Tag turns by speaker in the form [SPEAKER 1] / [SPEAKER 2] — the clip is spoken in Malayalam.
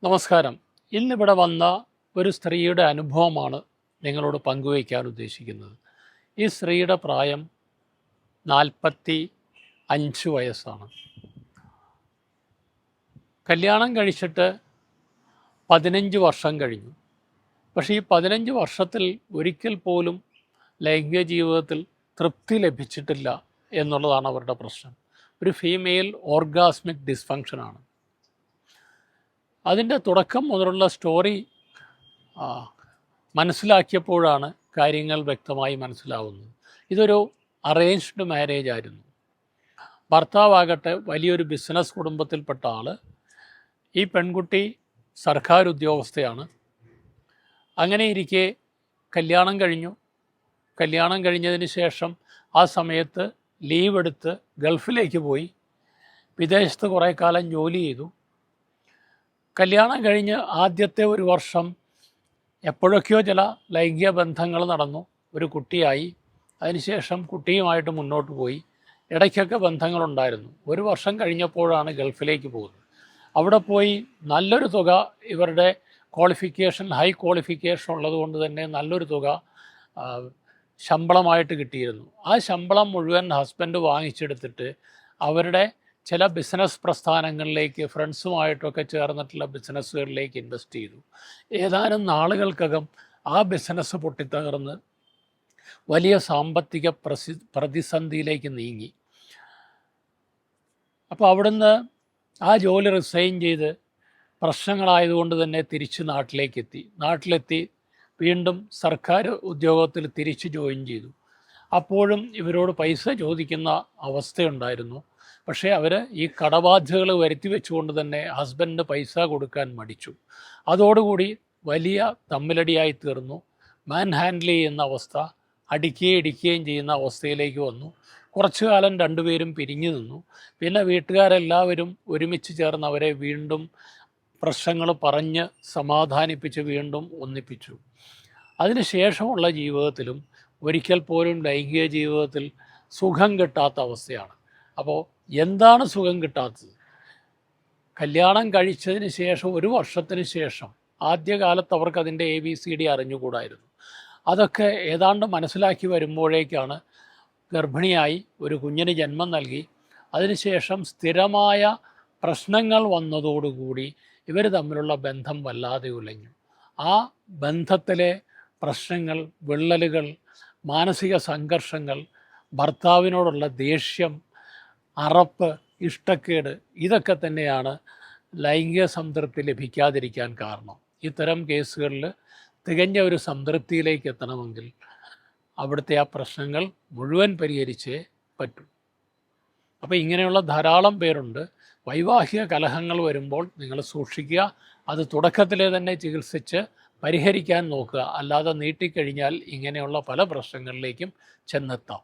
[SPEAKER 1] നമസ്കാരം. ഇന്നിവിടെ വന്ന ഒരു സ്ത്രീയുടെ അനുഭവമാണ് നിങ്ങളോട് പങ്കുവയ്ക്കാൻ ഉദ്ദേശിക്കുന്നത്. ഈ സ്ത്രീയുടെ പ്രായം 45 വയസ്സാണ്. കല്യാണം കഴിച്ചിട്ട് 15 വർഷം കഴിഞ്ഞു. പക്ഷേ ഈ 15 വർഷത്തിൽ ഒരിക്കൽ പോലും ലൈംഗിക ജീവിതത്തിൽ തൃപ്തി ലഭിച്ചിട്ടില്ല എന്നുള്ളതാണ് അവരുടെ പ്രശ്നം. ഒരു ഫീമെയിൽ ഓർഗാസ്മിക് ഡിസ്ഫങ്ഷനാണ്. അതിൻ്റെ തുടക്കം മുതലുള്ള സ്റ്റോറി മനസ്സിലാക്കിയപ്പോഴാണ് കാര്യങ്ങൾ വ്യക്തമായി മനസ്സിലാവുന്നത്. ഇതൊരു അറേഞ്ച്ഡ് മാരേജ് ആയിരുന്നു. ഭർത്താവാകട്ടെ വലിയൊരു ബിസിനസ് കുടുംബത്തിൽപ്പെട്ട ആൾ. ഈ പെൺകുട്ടി സർക്കാർ ഉദ്യോഗസ്ഥയാണ്. അങ്ങനെ ഇരിക്കെ കല്യാണം കഴിഞ്ഞു. കല്യാണം കഴിഞ്ഞതിന് ശേഷം ആ സമയത്ത് ലീവ് എടുത്ത് ഗൾഫിലേക്ക് പോയി. വിദേശത്ത് കുറേ കാലം ജോലി ചെയ്തു. കല്യാണം കഴിഞ്ഞ് ആദ്യത്തെ ഒരു വർഷം എപ്പോഴൊക്കെയോ ചില ലൈംഗിക ബന്ധങ്ങൾ നടന്നു. ഒരു കുട്ടിയായി. അതിനുശേഷം കുട്ടിയുമായിട്ട് മുന്നോട്ട് പോയി. ഇടയ്ക്കൊക്കെ ബന്ധങ്ങളുണ്ടായിരുന്നു. ഒരു വർഷം കഴിഞ്ഞപ്പോഴാണ് ഗൾഫിലേക്ക് പോകുന്നത്. അവിടെ പോയി നല്ലൊരു തുക, ഇവരുടെ ക്വാളിഫിക്കേഷൻ ഹൈ ക്വാളിഫിക്കേഷൻ ഉള്ളതുകൊണ്ട് തന്നെ നല്ലൊരു തുക ശമ്പളമായിട്ട് കിട്ടിയിരുന്നു. ആ ശമ്പളം മുഴുവൻ ഹസ്ബൻഡ് വാങ്ങിച്ചെടുത്തിട്ട് അവരുടെ ചില ബിസിനസ് പ്രസ്ഥാനങ്ങളിലേക്ക്, ഫ്രണ്ട്സുമായിട്ടൊക്കെ ചേർന്നിട്ടുള്ള ബിസിനസ്സുകളിലേക്ക് ഇൻവെസ്റ്റ് ചെയ്തു. ഏതാനും നാളുകൾക്കകം ആ ബിസിനസ് പൊട്ടിത്തകർന്ന് വലിയ സാമ്പത്തിക പ്രതിസന്ധിയിലേക്ക് നീങ്ങി. അപ്പോൾ അവിടുന്ന് ആ ജോലി റിസൈൻ ചെയ്ത് പ്രശ്നങ്ങളായതുകൊണ്ട് തന്നെ തിരിച്ച് നാട്ടിലെത്തി വീണ്ടും സർക്കാർ ഉദ്യോഗത്തിൽ തിരിച്ച് ജോയിൻ ചെയ്തു. അപ്പോഴും ഇവരോട് പൈസ ചോദിക്കുന്ന അവസ്ഥയുണ്ടായിരുന്നു. പക്ഷേ അവർ ഈ കടബാധ്യതകൾ വരുത്തി വെച്ചുകൊണ്ട് തന്നെ ഹസ്ബൻഡ് പൈസ കൊടുക്കാൻ മടിച്ചു. അതോടുകൂടി വലിയ തമ്മിലടിയായി തീർന്നു. മാൻ ഹാൻഡിൽ ചെയ്യുന്ന അവസ്ഥ, ഇടിക്കുകയും ചെയ്യുന്ന അവസ്ഥയിലേക്ക് വന്നു. കുറച്ചു കാലം രണ്ടുപേരും പിരിഞ്ഞു നിന്നു. പിന്നെ വീട്ടുകാരെല്ലാവരും ഒരുമിച്ച് ചേർന്ന് അവരെ വീണ്ടും പ്രശ്നങ്ങൾ പറഞ്ഞ് സമാധാനിപ്പിച്ച് വീണ്ടും ഒന്നിപ്പിച്ചു. അതിന് ശേഷമുള്ള ജീവിതത്തിലും ഒരിക്കൽ പോലും ലൈംഗിക ജീവിതത്തിൽ സുഖം കിട്ടാത്ത അവസ്ഥയാണ്. അപ്പോൾ എന്താണ് സുഖം കിട്ടാത്തത്? കല്യാണം കഴിച്ചതിന് ശേഷം ഒരു വർഷത്തിന് ശേഷം ആദ്യകാലത്ത് അവർക്ക് അതിൻ്റെ ABCD അറിഞ്ഞുകൂടായിരുന്നു. അതൊക്കെ ഏതാണ്ട് മനസ്സിലാക്കി വരുമ്പോഴേക്കാണ് ഗർഭിണിയായി ഒരു കുഞ്ഞിന് ജന്മം നൽകി. അതിനുശേഷം സ്ഥിരമായ പ്രശ്നങ്ങൾ വന്നതോടുകൂടി ഇവർ തമ്മിലുള്ള ബന്ധം വല്ലാതെ ഉലഞ്ഞു. ആ ബന്ധത്തിലെ പ്രശ്നങ്ങൾ, വിള്ളലുകൾ, മാനസിക സംഘർഷങ്ങൾ, ഭർത്താവിനോടുള്ള ദേഷ്യം, അറപ്പ്, ഇഷ്ടക്കേട്, ഇതൊക്കെ തന്നെയാണ് ലൈംഗിക സംതൃപ്തി ലഭിക്കാതിരിക്കാൻ കാരണം. ഇത്തരം കേസുകളിൽ തികഞ്ഞ ഒരു സംതൃപ്തിയിലേക്ക് എത്തണമെങ്കിൽ അവിടുത്തെ ആ പ്രശ്നങ്ങൾ മുഴുവൻ പരിഹരിച്ചേ പറ്റൂ. അപ്പോൾ ഇങ്ങനെയുള്ള ധാരാളം പേരുണ്ട്. വൈവാഹിക കലഹങ്ങൾ വരുമ്പോൾ നിങ്ങൾ സൂക്ഷിക്കുക. അത് തുടക്കത്തിലെ തന്നെ ചികിത്സിച്ച് പരിഹരിക്കാൻ നോക്കുക. അല്ലാതെ നീട്ടിക്കഴിഞ്ഞാൽ ഇങ്ങനെയുള്ള പല പ്രശ്നങ്ങളിലേക്കും ചെന്നെത്താം.